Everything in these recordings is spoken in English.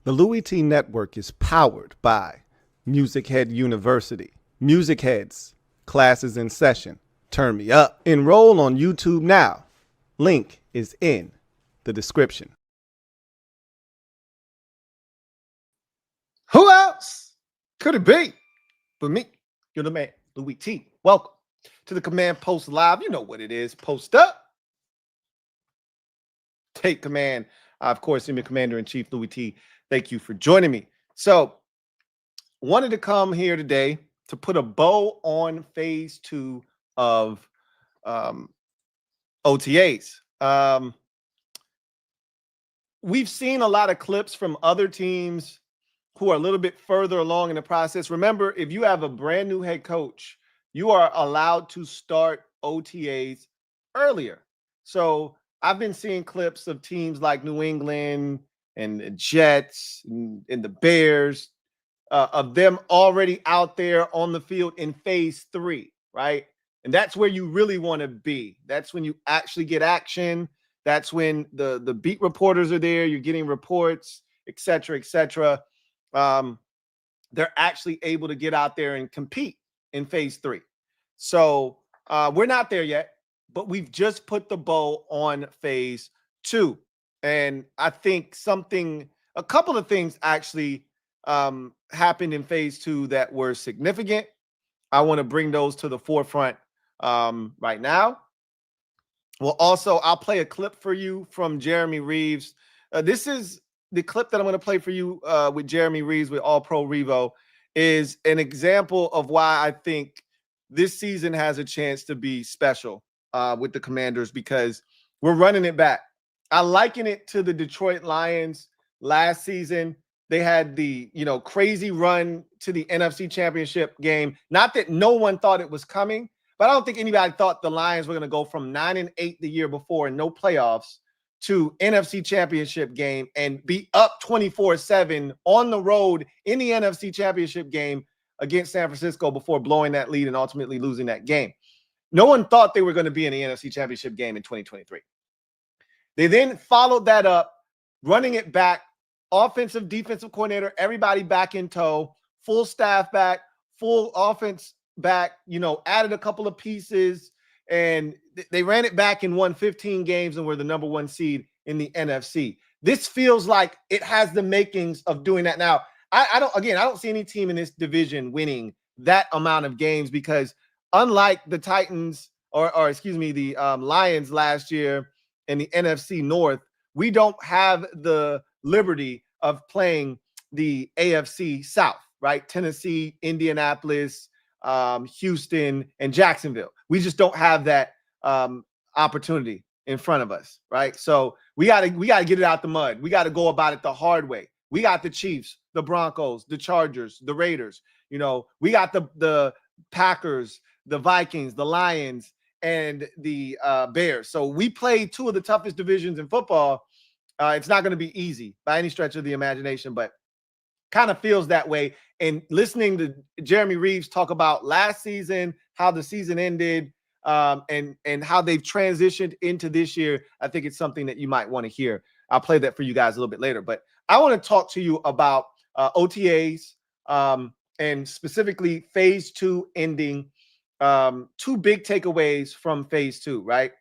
The LouieTeeNetwork is powered by MusicHead University. MusicHeads, classes in session. Turn me up. Enroll on YouTube now. Link is in the description. Who else could it be but me? You're the man, Louie T. Welcome to the Command Post Live. You know what it is. Post up. Take command. Of course, I'm your Commander-in-Chief, Louie T. Thank you for joining me. So, wanted to come here today to put a bow on phase two of OTAs. We've seen a lot of clips from other teams who are a little bit further along in the process. Remember, if you have a brand new head coach, you are allowed to start OTAs earlier. So I've been seeing clips of teams like New England and the Jets and the Bears, of them already out there on the field in phase three, right? And that's where you really want to be. That's when you actually get action. That's when the beat reporters are there. You're getting reports, et cetera, et cetera. They're actually able to get out there and compete in phase three. So we're not there yet, but we've just put the bow on phase two. And I think a couple of things actually happened in phase two that were significant. I want to bring those to the forefront right now. Well, also, I'll play a clip for you from Jeremy Reaves. This is the clip that I'm going to play for you with Jeremy Reaves with All-Pro Reavo is an example of why I think this season has a chance to be special with the Commanders, because we're running it back. I liken it to the Detroit Lions last season. They had the, crazy run to the NFC Championship game. Not that no one thought it was coming, but I don't think anybody thought the Lions were going to go from 9-8 the year before and no playoffs to NFC Championship game and be up 24-7 on the road in the NFC Championship game against San Francisco before blowing that lead and ultimately losing that game. No one thought they were going to be in the NFC Championship game in 2023. They then followed that up, running it back, offensive, defensive coordinator, everybody back in tow, full staff back, full offense back, added a couple of pieces, and they ran it back and won 15 games and were the number one seed in the NFC. This feels like it has the makings of doing that. Now, I don't see any team in this division winning that amount of games, because unlike the Titans or the Lions last year in the NFC North, we don't have the liberty of playing the AFC South, right? Tennessee, Indianapolis, Houston, and Jacksonville. We just don't have that opportunity in front of us, right? So we gotta get it out the mud. We got to go about it the hard way. We got the Chiefs, the Broncos, the Chargers, the Raiders. We got the Packers, the Vikings, the Lions, and the Bears. So we played two of the toughest divisions in football. It's not going to be easy by any stretch of the imagination, but kind of feels that way. And listening to Jeremy Reaves talk about last season, how the season ended, and how they've transitioned into this year, I think it's something that you might want to hear. I'll play that for you guys a little bit later. But I want to talk to you about OTAs and specifically phase two ending. Two big takeaways from phase two, right?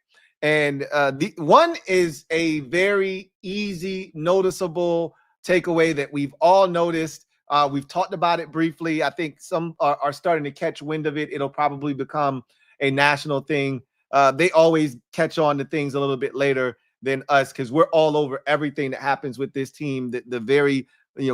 And the one is a very easy, noticeable takeaway that we've all noticed. We've talked about it briefly. I think some are starting to catch wind of it. It'll probably become a national thing. They always catch on to things a little bit later than us, because we're all over everything that happens with this team. The very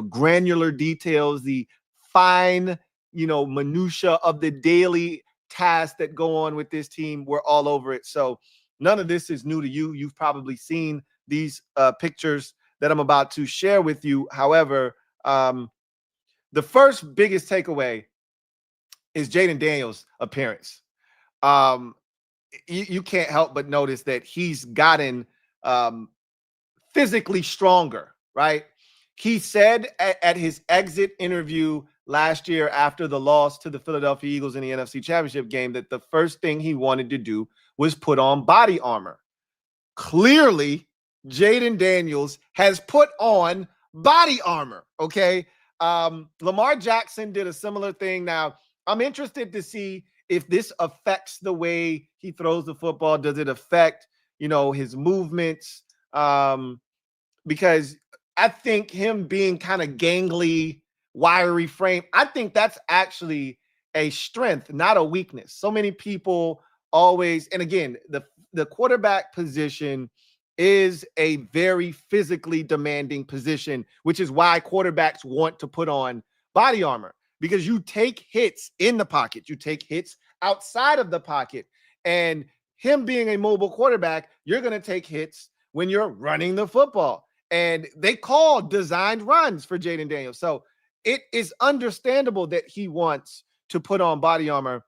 granular details, the fine minutia of the daily tasks that go on with this team. We're all over it. So none of this is new to you. You've probably seen these pictures that I'm about to share with you. However, the first biggest takeaway is Jaden Daniels' appearance. You can't help but notice that he's gotten physically stronger, right? He said at his exit interview last year after the loss to the Philadelphia Eagles in the NFC Championship game that the first thing he wanted to do was put on body armor. Clearly, Jaden Daniels has put on body armor. Okay. Lamar Jackson did a similar thing. Now, I'm interested to see if this affects the way he throws the football. Does it affect, his movements? Because I think him being kind of gangly, wiry frame, I think that's actually a strength, not a weakness. So many people always, and again, the quarterback position is a very physically demanding position, which is why quarterbacks want to put on body armor, because you take hits in the pocket, you take hits outside of the pocket. And him being a mobile quarterback, you're going to take hits when you're running the football. And they call designed runs for Jayden Daniels. So it is understandable that he wants to put on body armor.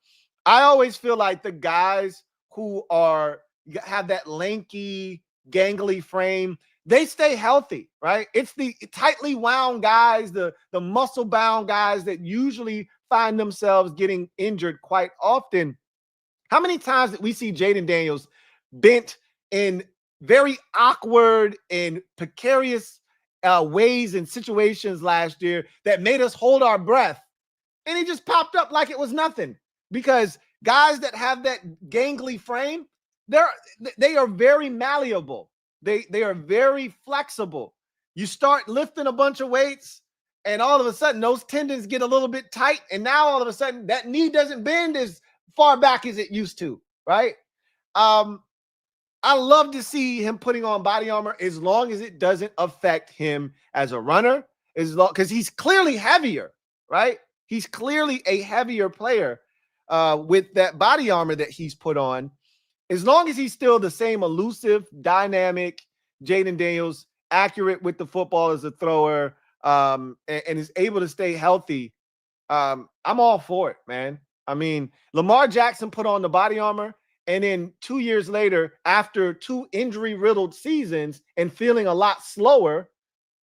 I always feel like the guys who have that lanky, gangly frame, they stay healthy, right? It's the tightly wound guys, the muscle-bound guys that usually find themselves getting injured quite often. How many times did we see Jayden Daniels bent in very awkward and precarious ways and situations last year that made us hold our breath? And he just popped up like it was nothing, because guys that have that gangly frame, they are very malleable. They are very flexible. You start lifting a bunch of weights, and all of a sudden those tendons get a little bit tight, and now all of a sudden that knee doesn't bend as far back as it used to, right? I love to see him putting on body armor as long as it doesn't affect him as a runner, because he's clearly heavier, right? He's clearly a heavier player with that body armor that he's put on. As long as he's still the same elusive, dynamic Jayden Daniels, accurate with the football as a thrower, and is able to stay healthy, I'm all for it, man. I mean, Lamar Jackson put on the body armor, and then 2 years later, after 2 injury-riddled seasons and feeling a lot slower,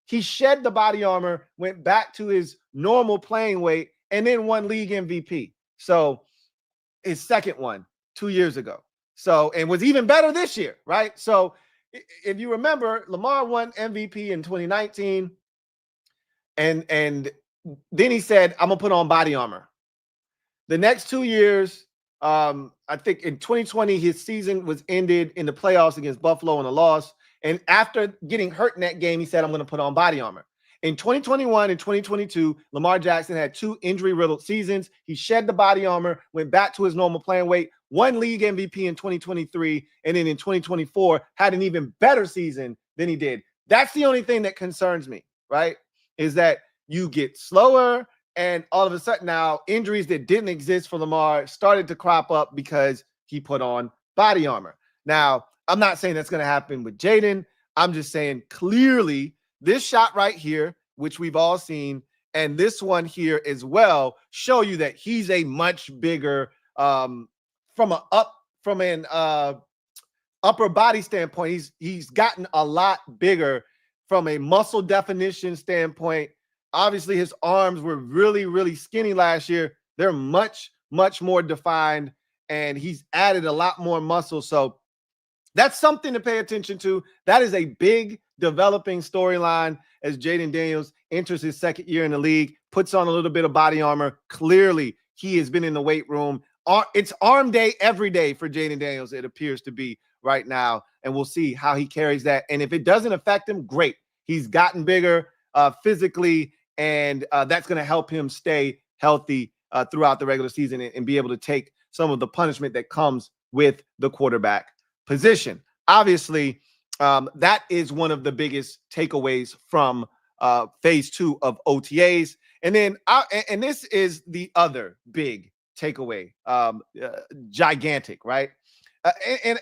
he shed the body armor, went back to his normal playing weight, and then won league MVP. So his second one 2 years ago. So, and was even better this year, right? So if you remember, Lamar won MVP in 2019. And then he said, I'm going to put on body armor. The next 2 years, I think in 2020, his season was ended in the playoffs against Buffalo in a loss. And after getting hurt in that game, he said, I'm going to put on body armor. In 2021 and 2022, Lamar Jackson had 2 injury-riddled seasons. He shed the body armor, went back to his normal playing weight, won league MVP in 2023, and then in 2024 had an even better season than he did. That's the only thing that concerns me, right? Is that you get slower, and all of a sudden now injuries that didn't exist for Lamar started to crop up because he put on body armor. Now, I'm not saying that's going to happen with Jayden. I'm just saying clearly this shot right here, which we've all seen, and this one here as well, show you that he's a much bigger from an upper body standpoint. He's gotten a lot bigger from a muscle definition standpoint. Obviously, his arms were really, really skinny last year. They're much, much more defined, and he's added a lot more muscle. So that's something to pay attention to. That is a big developing storyline as Jayden Daniels enters his second year in the league, puts on a little bit of body armor. Clearly, he has been in the weight room. It's arm day every day for Jayden Daniels, it appears to be right now, and we'll see how he carries that. And if it doesn't affect him, great. He's gotten bigger physically, and that's going to help him stay healthy throughout the regular season and be able to take some of the punishment that comes with the quarterback position. Obviously, that is one of the biggest takeaways from phase 2 of OTAs. And then, and this is the other big takeaway, gigantic, right?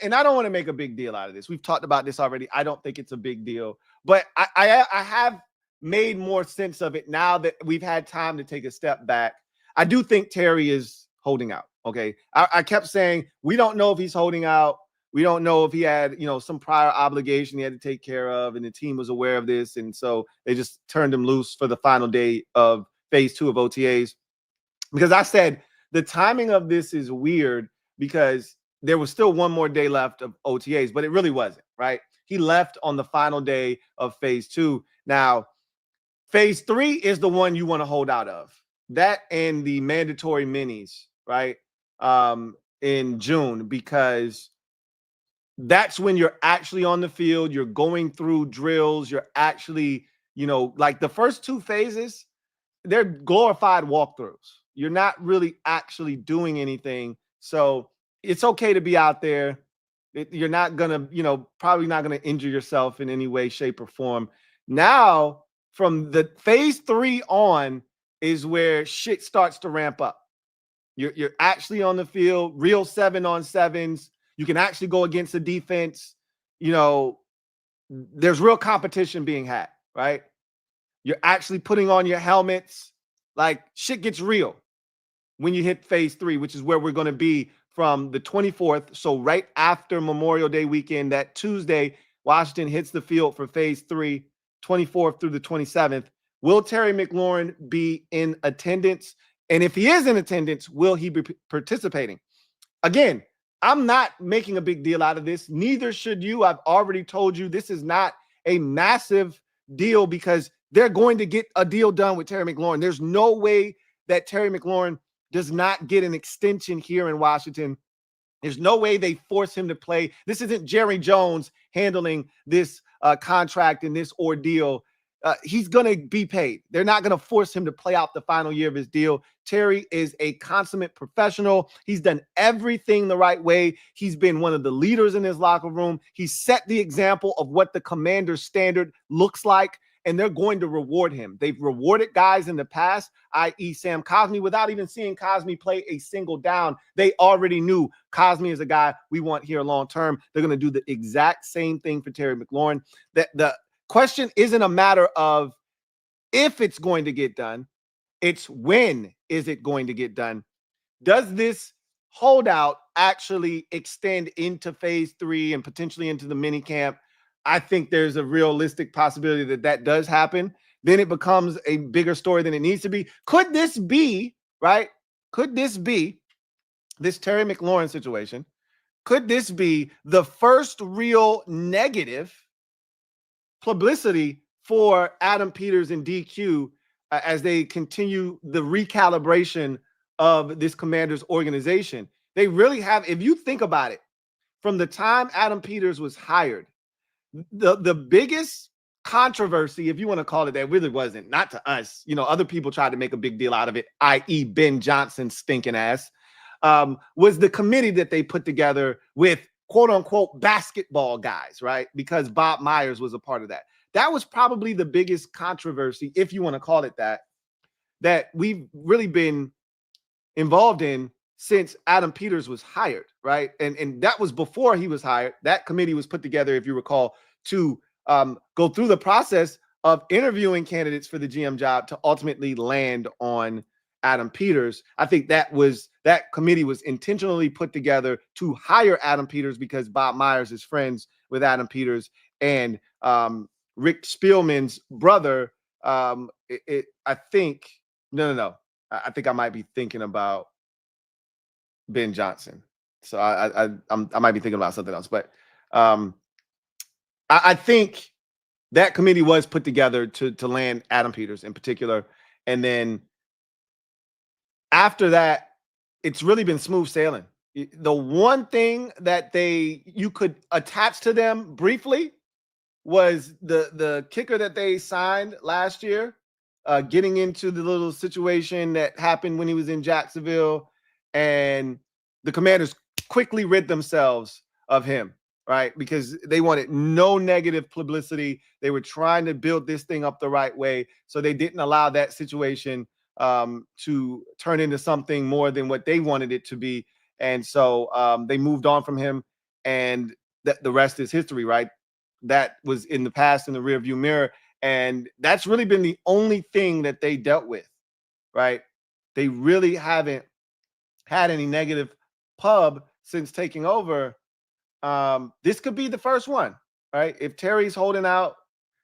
And I don't want to make a big deal out of this. We've talked about this already. I don't think it's a big deal, but I have made more sense of it now that we've had time to take a step back. I do think Terry is holding out. Okay. I kept saying, we don't know if he's holding out. We don't know if he had, some prior obligation he had to take care of, and the team was aware of this. And so they just turned him loose for the final day of phase 2 of OTAs. Because I said the timing of this is weird because there was still one more day left of OTAs, but it really wasn't, right? He left on the final day of phase 2. Now, Phase 3 is the one you want to hold out of. That and the mandatory minis, right? In June, because that's when you're actually on the field, you're going through drills, you're actually, like the first 2 phases, they're glorified walkthroughs. You're not really actually doing anything. So it's okay to be out there. You're not going to, probably not going to injure yourself in any way, shape, or form. Now, from the phase 3 on is where shit starts to ramp up. You're actually on the field, real 7-on-7s. You can actually go against the defense. There's real competition being had, right? You're actually putting on your helmets. Like, shit gets real when you hit phase 3, which is where we're going to be from the 24th. So right after Memorial Day weekend, that Tuesday, Washington hits the field for phase 3, 24th through the 27th. Will Terry McLaurin be in attendance? And if he is in attendance, will he be participating? Again, I'm not making a big deal out of this. Neither should you. I've already told you this is not a massive deal because they're going to get a deal done with Terry McLaurin. There's no way that Terry McLaurin does not get an extension here in Washington. There's no way they force him to play. This isn't Jerry Jones handling this contract and this ordeal. He's going to be paid. They're not going to force him to play out the final year of his deal. Terry is a consummate professional. He's done everything the right way. He's been one of the leaders in his locker room. He set the example of what the Commander's standard looks like, and they're going to reward him. They've rewarded guys in the past, i.e. Sam Cosmi, without even seeing Cosmi play a single down. They already knew Cosmi is a guy we want here long term. They're going to do the exact same thing for Terry McLaurin. The question isn't a matter of if it's going to get done. It's when is it going to get done? Does this holdout actually extend into phase 3 and potentially into the mini camp? I think there's a realistic possibility that that does happen. Then it becomes a bigger story than it needs to be. Could this be, right? Could this be this Terry McLaurin situation? Could this be the first real negative publicity for Adam Peters and DQ as they continue the recalibration of this Commanders organization? They really have, if you think about it, from the time Adam Peters was hired, the biggest controversy, if you want to call it that, really wasn't, not to us. Other people tried to make a big deal out of it, i.e. Ben Johnson's stinking ass, was the committee that they put together with quote unquote basketball guys, right? Because Bob Myers was a part of that. That was probably the biggest controversy, if you want to call it that, that we've really been involved in since Adam Peters was hired, right? And that was before he was hired. That committee was put together, if you recall, to go through the process of interviewing candidates for the GM job to ultimately land on Adam Peters. I think that committee was intentionally put together to hire Adam Peters because Bob Myers is friends with Adam Peters, and Rick Spielman's brother. I think no. I think I might be thinking about Ben Johnson. So I might be thinking about something else, but I think that committee was put together to land Adam Peters in particular, and then after that, it's really been smooth sailing. The one thing that you could attach to them briefly was the kicker that they signed last year, getting into the little situation that happened when he was in Jacksonville, and the Commanders quickly rid themselves of him, right? Because they wanted no negative publicity. They were trying to build this thing up the right way, so they didn't allow that situation to turn into something more than what they wanted it to be. And so they moved on from him, and the rest is history, right? That was in the past, in the rearview mirror. And that's really been the only thing that they dealt with, right? They really haven't had any negative pub since taking over. This could be the first one, right? If Terry's holding out,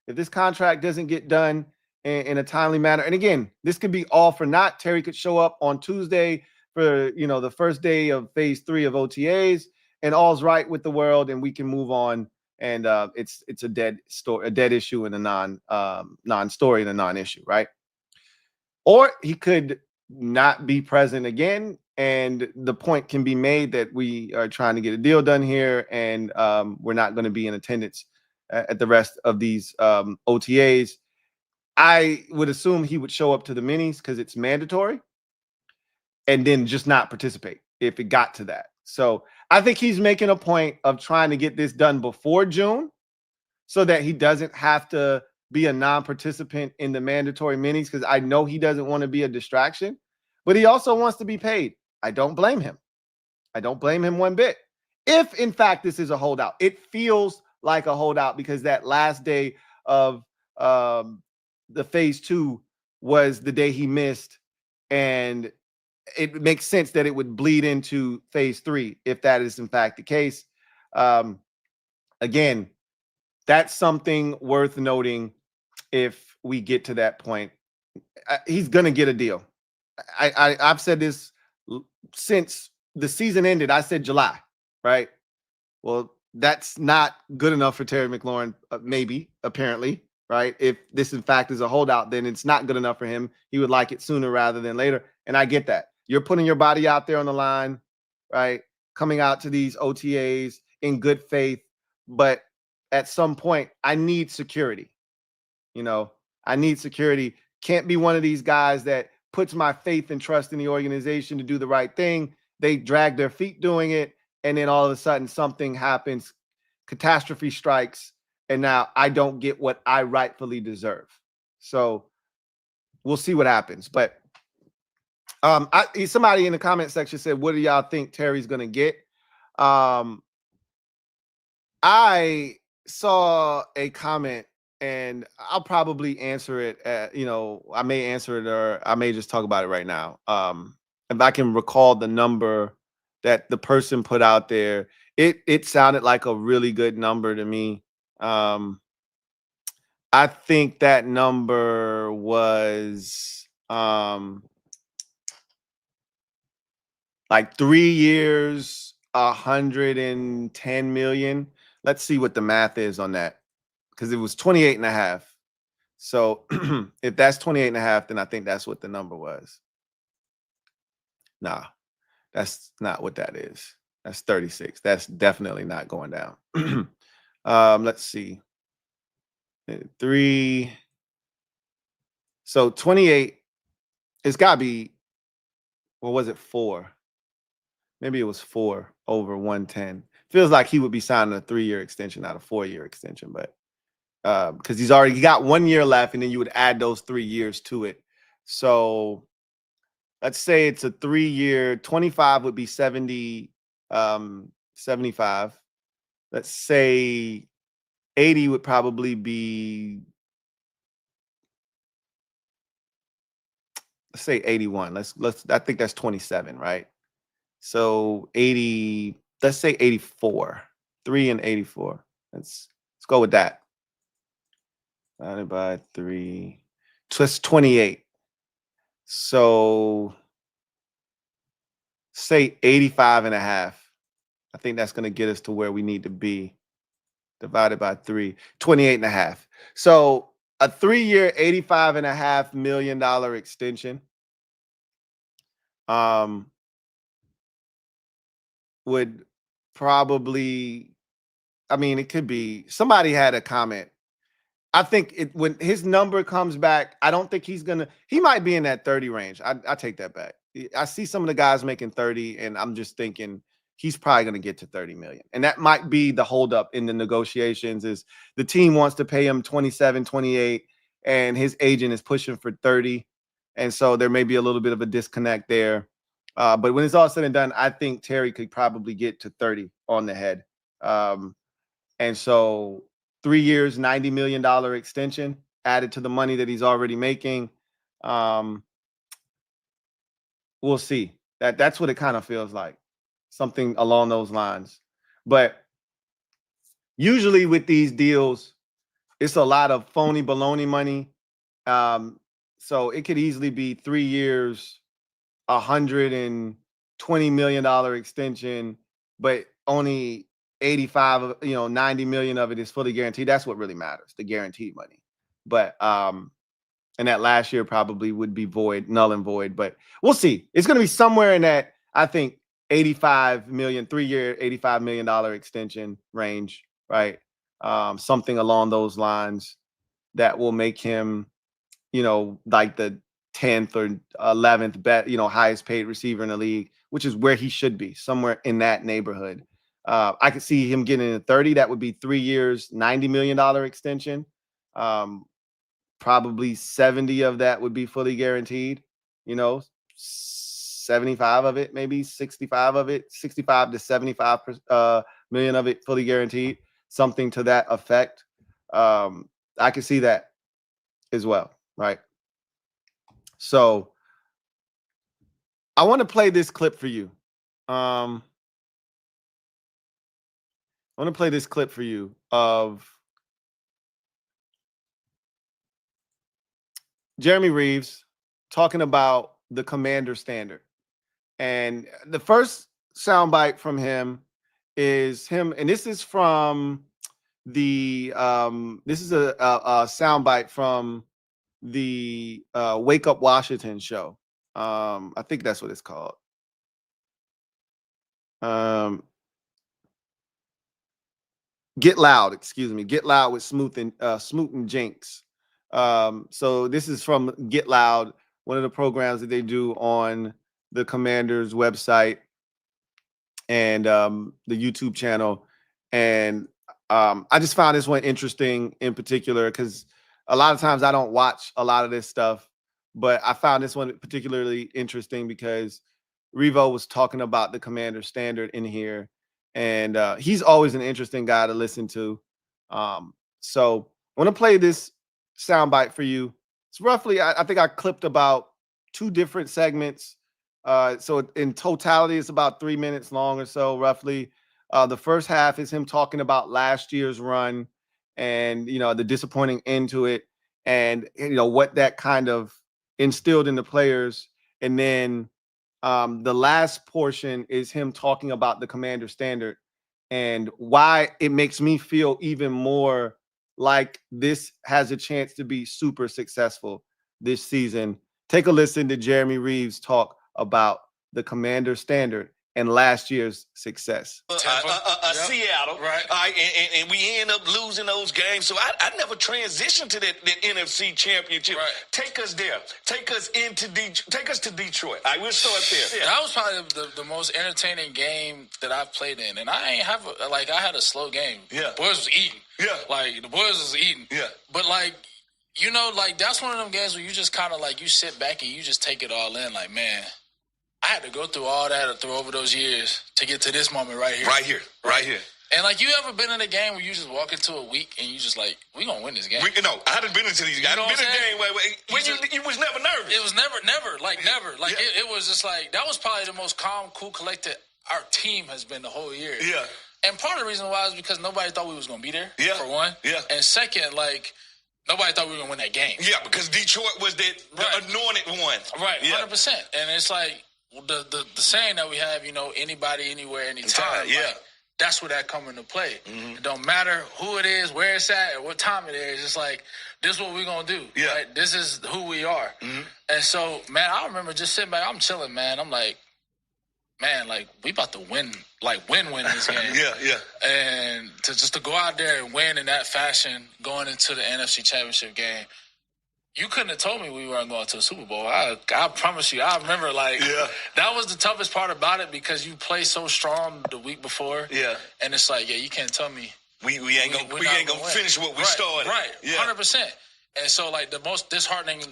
if this contract doesn't get done in a timely manner. And again, this could be all for naught. Terry could show up on Tuesday for, the first day of phase 3 of OTAs, and all's right with the world, and we can move on and it's a dead issue and a non-story and a non-issue, right? Or he could not be present again, and the point can be made that we are trying to get a deal done here, and we're not going to be in attendance at the rest of these OTAs. I would assume he would show up to the minis because it's mandatory, and then just not participate if it got to that. So I think he's making a point of trying to get this done before June so that he doesn't have to be a non-participant in the mandatory minis, because I know he doesn't want to be a distraction, but he also wants to be paid. I don't blame him. I don't blame him one bit. If, in fact, this is a holdout, it feels like a holdout because that last day of the phase 2 was the day he missed, and it makes sense that it would bleed into phase 3 if that is, in fact, the case. Again, that's something worth noting if we get to that point. He's going to get a deal. I've said this since the season ended. I said July, right? Well, that's not good enough for Terry McLaurin, maybe, apparently, right? If this, in fact, is a holdout, then it's not good enough for him. He would like it sooner rather than later, and I get that. You're putting your body out there on the line, right? Coming out to these OTAs in good faith, but at some point, I need security. You know, I need security. Can't be one of these guys that puts my faith and trust in the organization to do the right thing. They drag their feet doing it, and then all of a sudden something happens, catastrophe strikes, and now I don't get what I rightfully deserve. So we'll see what happens. But somebody in the comment section said, what do y'all think Terry's going to get? I saw a comment, and I'll probably answer it. I may answer it, or I may just talk about it right now. If I can recall the number that the person put out there, it sounded like a really good number to me. I think that number was like 3 years, 110 million. Let's see what the math is on that, because it was 28 and a half. So if that's 28 and a half, then I think that's what the number was. Nah, that's not what that is. That's 36. That's definitely not going down. Let's see. 3. So 28, it's got to be, what was it, 4? Maybe it was 4 over 110. Feels like he would be signing a 3-year extension, not a 4-year extension, but because he's already got 1 year left, and then you would add those 3 years to it. So let's say it's a 3-year, 25 would be 70, 75. Let's say 80 would probably be, let's say 81. I think that's 27, right? So 80, let's say 84. 3 and 84. Let's go with that. Divided by 3. So that's 28. So say 85 and a half. I think that's going to get us to where we need to be. Divided by 3, 28 and a half. So a 3-year, $85.5 million extension would probably, I mean, it could be, somebody had a comment. I think when his number comes back, I don't think he might be in that 30 range. I take that back. I see some of the guys making 30, and I'm just thinking he's probably going to get to 30 million. And that might be the holdup in the negotiations, is the team wants to pay him 27, 28, and his agent is pushing for 30. And so there may be a little bit of a disconnect there. But when it's all said and done, I think Terry could probably get to 30 on the head. And so 3 years, $90 million extension added to the money that he's already making. We'll see. That's what it kind of feels like. Something along those lines. But usually with these deals, it's a lot of phony baloney money. So it could easily be 3 years, $120 million extension, but only 85 of, 90 million of it is fully guaranteed. That's what really matters, the guaranteed money. But and that last year probably would be null and void, but we'll see. It's going to be somewhere in that, I think, 85 million, 3-year, $85 million extension range, right? Something along those lines that will make him, like the 10th or 11th highest paid receiver in the league, which is where he should be, somewhere in that neighborhood. I could see him getting a 30. That would be 3 years, $90 million extension. Probably 70 of that would be fully guaranteed, 75 of it, maybe 65 of it, 65 to 75 million of it fully guaranteed, something to that effect. I could see that as well, right? So I want to play this clip for you. I want to play this clip for you of Jeremy Reaves talking about the commander standard. And the first soundbite from him is him, and this is from the this is a soundbite from the Wake Up Washington show. I think that's what it's called. Get Loud, excuse me. Get Loud with Smoot and Jinx. So this is from Get Loud, one of the programs that they do on the Commanders website and the YouTube channel. And I just found this one interesting in particular because a lot of times I don't watch a lot of this stuff, but I found this one particularly interesting because Reavo was talking about the Commander standard in here, and he's always an interesting guy to listen to. So I want to play this soundbite for you. It's roughly, I think I clipped about 2 different segments. So in totality, it's about 3 minutes long or so, roughly. The first half is him talking about last year's run and, the disappointing end to it and, what that kind of instilled in the players. And then the last portion is him talking about the Commander standard and why it makes me feel even more like this has a chance to be super successful this season. Take a listen to Jeremy Reaves talk about the Commander standard and last year's success. Seattle, right? And we end up losing those games. So I never transitioned to that NFC Championship. Right. Take us there. Take us into Take us to Detroit. All right, we'll start there. Yeah. That was probably the most entertaining game that I've played in, and I ain't have I had a slow game. Yeah, the boys was eating. Yeah, the boys was eating. Yeah, but that's one of them games where you just kind of you sit back and you just take it all in. Like, man, I had to go through all that or through over those years to get to this moment right here. Right here. And you ever been in a game where you just walk into a week and you just we gonna win this game? I hadn't been into these games. I hadn't been in a game where you was never nervous. It was never. It was just that was probably the most calm, cool, collected our team has been the whole year. Yeah. And part of the reason why is because nobody thought we was gonna be there. Yeah. For one. Yeah. And second, nobody thought we were gonna win that game. Yeah, because Detroit was the anointed one. Right. 100%. And it's the saying that we have, anybody, anywhere, anytime. Yeah. That's where that come into play. Mm-hmm. It don't matter who it is, where it's at, or what time it is. It's this is what we're going to do. Yeah. Right? This is who we are. Mm-hmm. And so, man, I remember just sitting back. I'm chilling, man. I'm we about to win, win this game. Yeah. And to go out there and win in that fashion, going into the NFC Championship game, you couldn't have told me we weren't going to a Super Bowl. I promise you. I remember, that was the toughest part about it because you play so strong the week before. Yeah. And it's you can't tell me. We ain't gonna finish what we started. Right. Yeah. 100%. And so, the most disheartening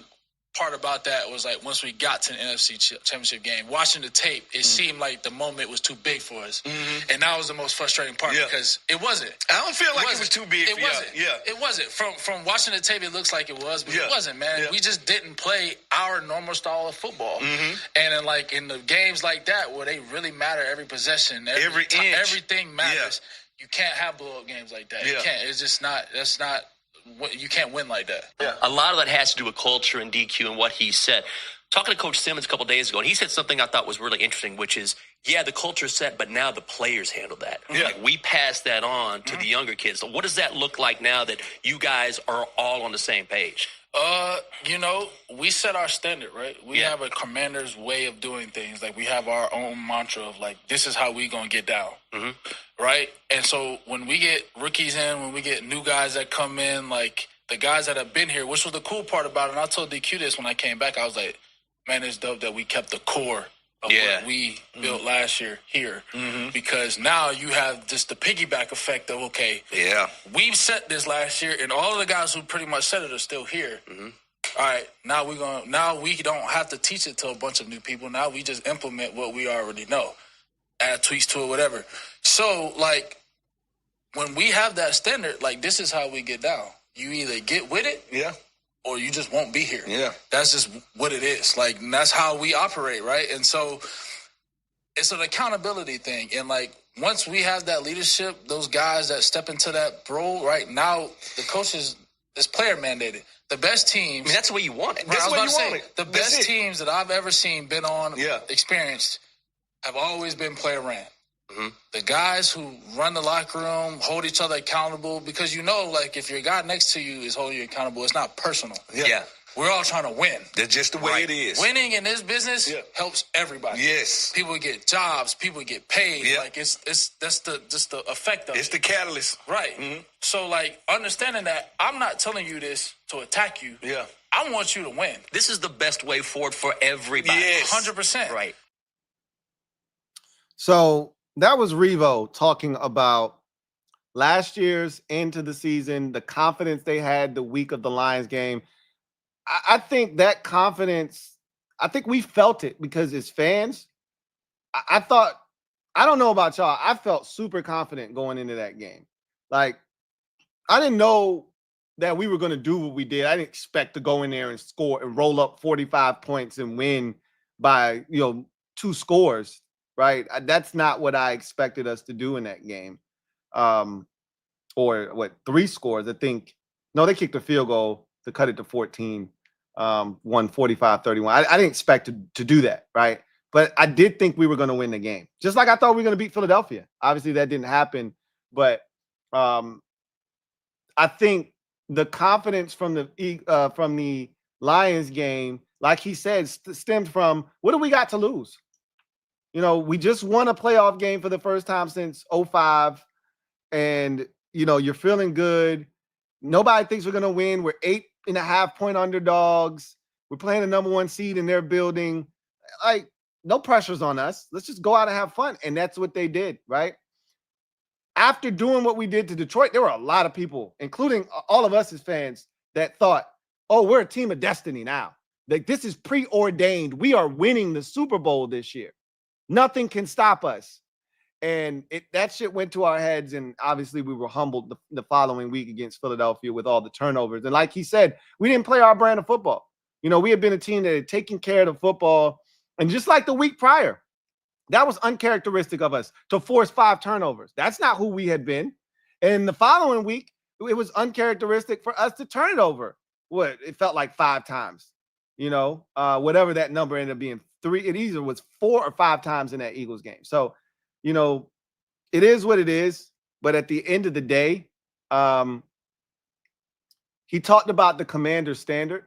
part about that was once we got to the NFC Championship game, watching the tape, it seemed like the moment was too big for us. Mm-hmm. And that was the most frustrating part because it wasn't. I don't feel like it was too big for you. Yeah. It wasn't. From watching the tape, it looks like it was, but it wasn't, man. Yeah. We just didn't play our normal style of football. Mm-hmm. And then, in the games like that where they really matter, every possession, every inch, everything matters. Yeah. You can't have blow-up games like that. Yeah. You can't. It's just not. That's not. You can't win like that. Yeah. A lot of that has to do with culture and DQ and what he said. talking to Coach Simmons a couple days ago, and he said something I thought was really interesting, which is, yeah, the culture's set, but now the players handle that. Yeah. Like, we pass that on to the younger kids. So what does that look like now that you guys are all on the same page? We set our standard, right? We have a commander's way of doing things. Like, we have our own mantra of, like, this is how we going to get down, right? And so when we get rookies in, when we get new guys that come in, like, the guys that have been here, which was the cool part about it, and I told DQ this when I came back, I was like, man, it's dope that we kept the core of what we built last year here. Because now you have just the piggyback effect of, okay, we've set this last year, and all of the guys who pretty much said it are still here. All right, now we don't have to teach it to a bunch of new people. Now we just implement what we already know, add tweaks to it, whatever. So, like, when we have that standard, like, this is how we get down. You either get with it, or you just won't be here. Yeah. That's just what it is. Like, that's how we operate, right? And so it's an accountability thing. And, like, once we have that leadership, those guys that step into that role, right, now the coaches is player mandated. The best teams. I mean, that's the way you want it. Right, That's I was the way about to you say, want it. the That's best it. teams that I've ever seen, been on, experienced, have always been player ran. The guys who run the locker room, hold each other accountable, because like, if your guy next to you is holding you accountable, it's not personal. Yeah. We're all trying to win. That's just the way it is. Winning in this business helps everybody. Yes. People get jobs, people get paid. Yeah. Like, that's the effect of It's it. the catalyst. Right. So, like, understanding that, I'm not telling you this to attack you. Yeah. I want you to win. This is the best way forward for everybody. Yes. 100%. Right. So that was Reavo talking about last year's into the season, the confidence they had the week of the Lions game. I think that confidence, I think we felt it because as fans, I thought, I don't know about y'all, I felt super confident going into that game. Like, I didn't know that we were going to do what we did. I didn't expect to go in there and score and roll up 45 points and win by, 2 scores, right? That's not what I expected us to do in that game. Or 3 scores, I think. No, they kicked a field goal to cut it to 14, won 45-31. I didn't expect to do that, right? But I did think we were going to win the game. Just like I thought we were going to beat Philadelphia. Obviously, that didn't happen. But I think the confidence from the Lions game, like he said, stemmed from, what do we got to lose? We just won a playoff game for the first time since 2005. And, you're feeling good. Nobody thinks we're going to win. We're 8.5-point underdogs. We're playing the number 1 seed in their building. Like, no pressures on us. Let's just go out and have fun. And that's what they did, right? After doing what we did to Detroit, there were a lot of people, including all of us as fans, that thought, oh, we're a team of destiny now. Like, this is preordained. We are winning the Super Bowl this year. Nothing can stop us. And that shit went to our heads, and obviously we were humbled the following week against Philadelphia with all the turnovers. And like he said, we didn't play our brand of football. We had been a team that had taken care of the football, and just like the week prior, that was uncharacteristic of us to force 5 turnovers. That's not who we had been. And the following week, it was uncharacteristic for us to turn it over. It felt like 5 times, whatever that number ended up being. 3, it either was 4 or 5 times in that Eagles game. So, it is what it is. But at the end of the day, he talked about the commander standard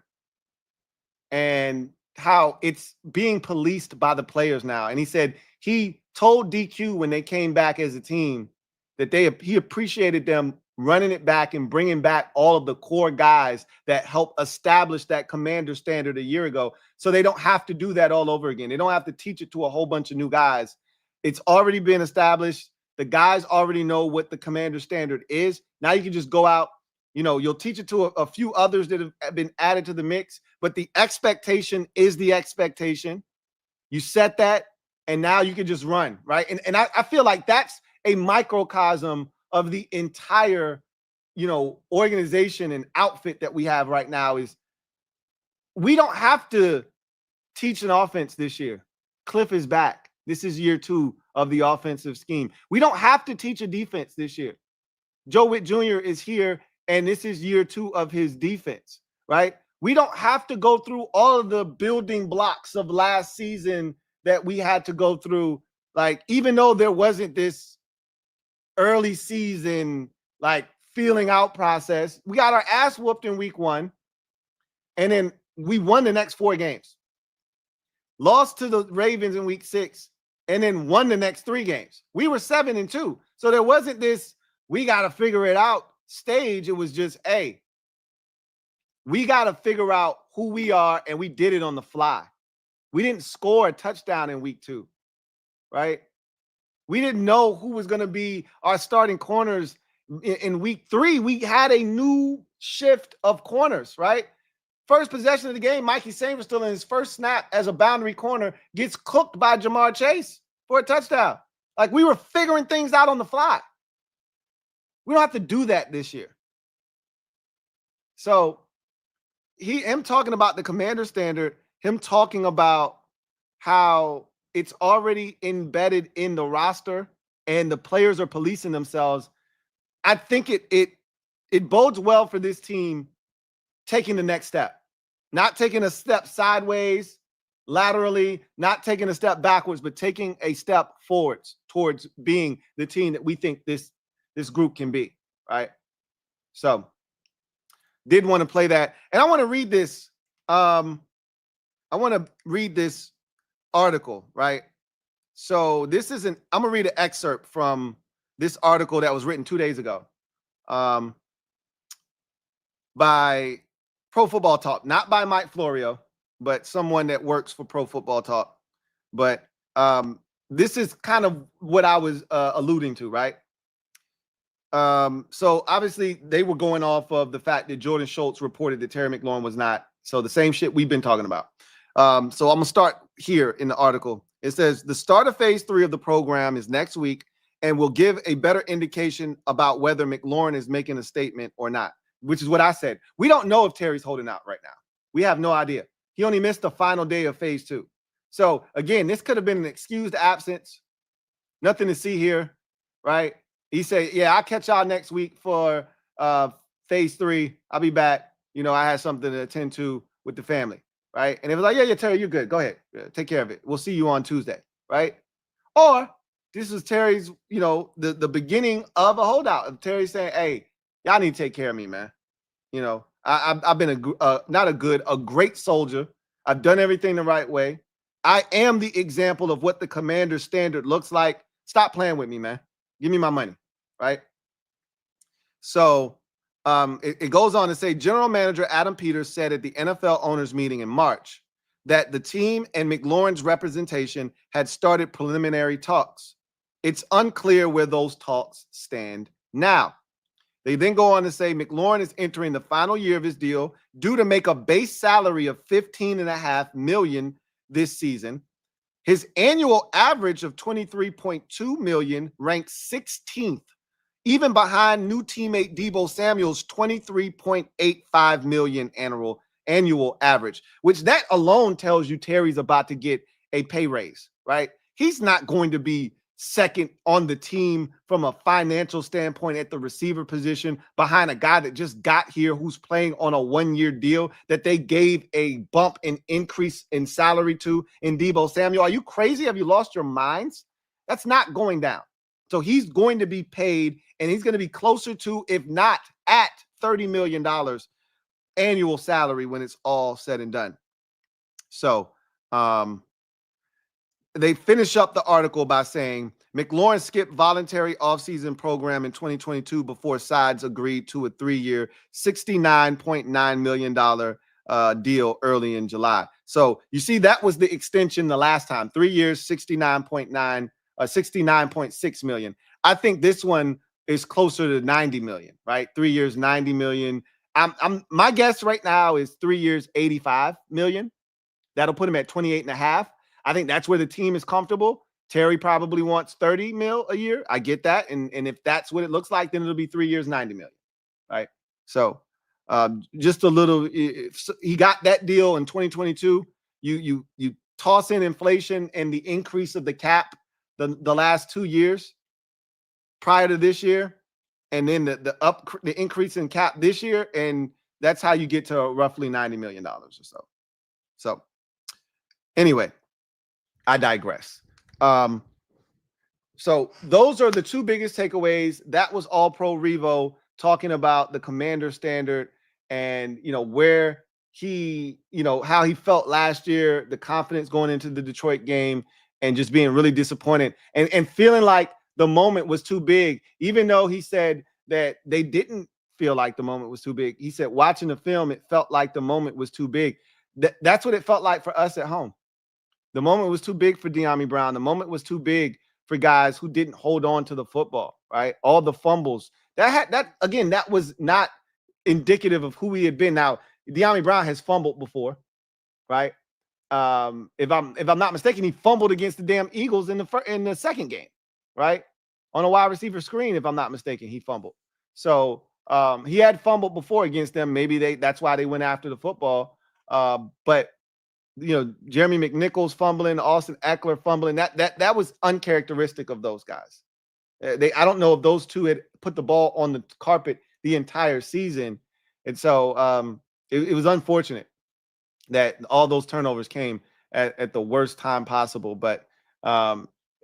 and how it's being policed by the players now. And he said he told DQ when they came back as a team that he appreciated them running it back and bringing back all of the core guys that helped establish that commander standard a year ago, so they don't have to do that all over again. They don't have to teach it to a whole bunch of new guys. It's already been established. The guys already know what the commander standard is. Now you can just go out, you'll teach it to a few others that have been added to the mix, but the expectation is the expectation. You set that, and now you can just run, right? And I feel like that's a microcosm of the entire, organization and outfit that we have right now. Is we don't have to teach an offense this year. Cliff is back. This is year 2 of the offensive scheme. We don't have to teach a defense this year. Joe Witt Jr. is here, and this is year 2 of his defense, right? We don't have to go through all of the building blocks of last season that we had to go through. Like, even though there wasn't this early season, like, feeling out process, we got our ass whooped in week 1. And then we won the next 4 games. Lost to the Ravens in week 6, and then won the next 3 games. We were 7-2. So there wasn't this, we got to figure it out stage. It was just, hey, we got to figure out who we are, and we did it on the fly. We didn't score a touchdown in week 2, right? We didn't know who was going to be our starting corners in week 3. We had a new shift of corners, right? First possession of the game, Mikey Sanders still in his first snap as a boundary corner gets cooked by Jamar Chase for a touchdown. Like, we were figuring things out on the fly. We don't have to do that this year. So him talking about the commander standard, him talking about how it's already embedded in the roster and the players are policing themselves, I think it bodes well for this team taking the next step. Not taking a step sideways, laterally, not taking a step backwards, but taking a step forwards towards being the team that we think this group can be, right? So, did want to play that. And I want to read this. I want to read this article, right? So I'm going to read an excerpt from this article that was written 2 days ago by Pro Football Talk, not by Mike Florio, but someone that works for Pro Football Talk. But this is kind of what I was alluding to, right? So obviously they were going off of the fact that Jordan Schultz reported that Terry McLaurin was not. So the same shit we've been talking about. So I'm going to start here in the article. It says the start of phase 3 of the program is next week and will give a better indication about whether McLaurin is making a statement or not, which is what I said. We don't know if Terry's holding out right now. We have no idea. He only missed the final day of phase 2. So again, this could have been an excused absence. Nothing to see here, right? He said, yeah, I'll catch y'all next week for phase 3. I'll be back. You know, I had something to attend to with the family, right? And it was like, yeah, Terry, you're good. Go ahead. Take care of it. We'll see you on Tuesday, right? Or this is Terry's, you know, the beginning of a holdout of Terry saying, hey, y'all need to take care of me, man. You know, I've been a great soldier. I've done everything the right way. I am the example of what the commander standard looks like. Stop playing with me, man. Give me my money, right? So it goes on to say, General Manager Adam Peters said at the NFL owners meeting in March that the team and McLaurin's representation had started preliminary talks. It's unclear where those talks stand now. They then go on to say McLaurin is entering the final year of his deal due to make a base salary of $15.5 million this season. His annual average of $23.2 million ranks 16th, even behind new teammate Deebo Samuel's $23.85 million annual average, which that alone tells you Terry's about to get a pay raise, right? He's not going to be second on the team from a financial standpoint at the receiver position behind a guy that just got here who's playing on a 1-year deal that they gave a bump and increase in salary to in Deebo Samuel. Are you crazy? Have you lost your minds? That's not going down. So he's going to be paid, and he's going to be closer to, if not at $30 million annual salary when it's all said and done. So they finish up the article by saying McLaurin skipped voluntary offseason program in 2022 before sides agreed to a 3-year, $69.9 million deal early in July. So you see, that was the extension the last time. 3 years, $69.6 million. I think this one is closer to $90 million, right? 3 years, $90 million. My guess right now is 3 years, $85 million. That'll put him at 28.5. I think that's where the team is comfortable. Terry probably wants 30 mil a year. I get that. And if that's what it looks like, then it'll be 3 years, 90 million. Right. So just a little, he got that deal in 2022. You toss in inflation and the increase of the cap the last 2 years prior to this year, and then the increase in cap this year, and that's how you get to roughly $90 million or so. So anyway, I digress. So those are the two biggest takeaways. That was All Pro Reavo talking about the Commander standard and, where he, how he felt last year, the confidence going into the Detroit game and just being really disappointed and feeling like the moment was too big, even though he said that they didn't feel like the moment was too big. He said, watching the film, it felt like the moment was too big. That's what it felt like for us at home. The moment was too big for De'Ami Brown. The moment was too big for guys who didn't hold on to the football, right? All the fumbles. That was not indicative of who he had been. Now, De'Ami Brown has fumbled before, right? If I'm not mistaken, he fumbled against the damn Eagles in the second game, right? On a wide receiver screen, if I'm not mistaken, he fumbled. So he had fumbled before against them. Maybe that's why they went after the football. But Jeremy McNichols fumbling, Austin Eckler fumbling, that was uncharacteristic of those guys. I don't know if those two had put the ball on the carpet the entire season. And so it was unfortunate that all those turnovers came at the worst time possible. But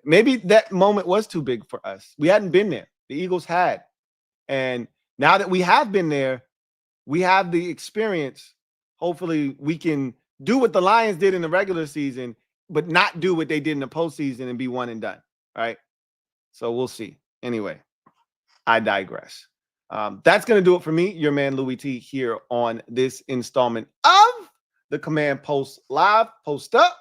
maybe that moment was too big for us. We hadn't been there. The Eagles had. And now that we have been there, we have the experience. Hopefully we can do what the Lions did in the regular season, but not do what they did in the postseason and be one and done. All right. So we'll see. Anyway, I digress. That's going to do it for me, your man Louie T, here on this installment of the Command Post Live. Post up.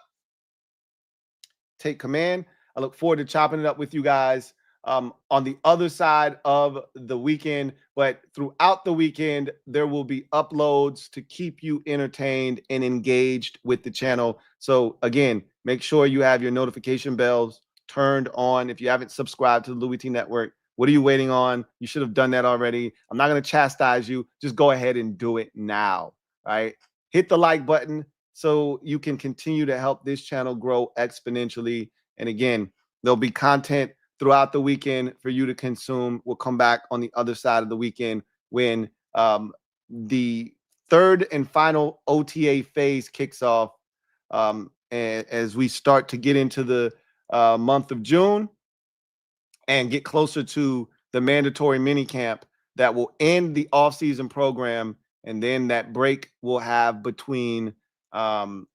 Take command. I look forward to chopping it up with you guys on the other side of the weekend. But throughout the weekend, there will be uploads to keep you entertained and engaged with the channel. So again, make sure you have your notification bells turned on. If you haven't subscribed to the Louie T Network, what are you waiting on? You should have done that already. I'm not going to chastise you. Just go ahead and do it now. Right? Hit the like button so you can continue to help this channel grow exponentially. And again, there'll be content throughout the weekend for you to consume. We'll come back on the other side of the weekend when the third and final OTA phase kicks off, and as we start to get into the month of June and get closer to the mandatory minicamp that will end the offseason program, and then that break we'll have between the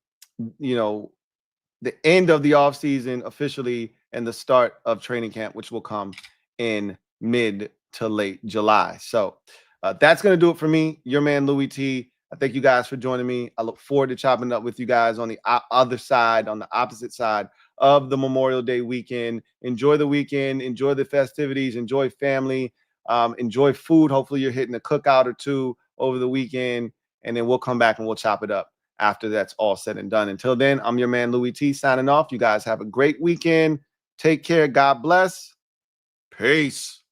end of the offseason officially and the start of training camp, which will come in mid to late July. So that's going to do it for me, your man Louie T. I thank you guys for joining me. I look forward to chopping up with you guys on the other side, on the opposite side of the Memorial Day weekend. Enjoy the weekend. Enjoy the festivities. Enjoy family. Enjoy food. Hopefully you're hitting a cookout or two over the weekend, and then we'll come back and we'll chop it up after that's all said and done. Until then, I'm your man Louie T signing off. You guys have a great weekend. Take care. God bless. Peace.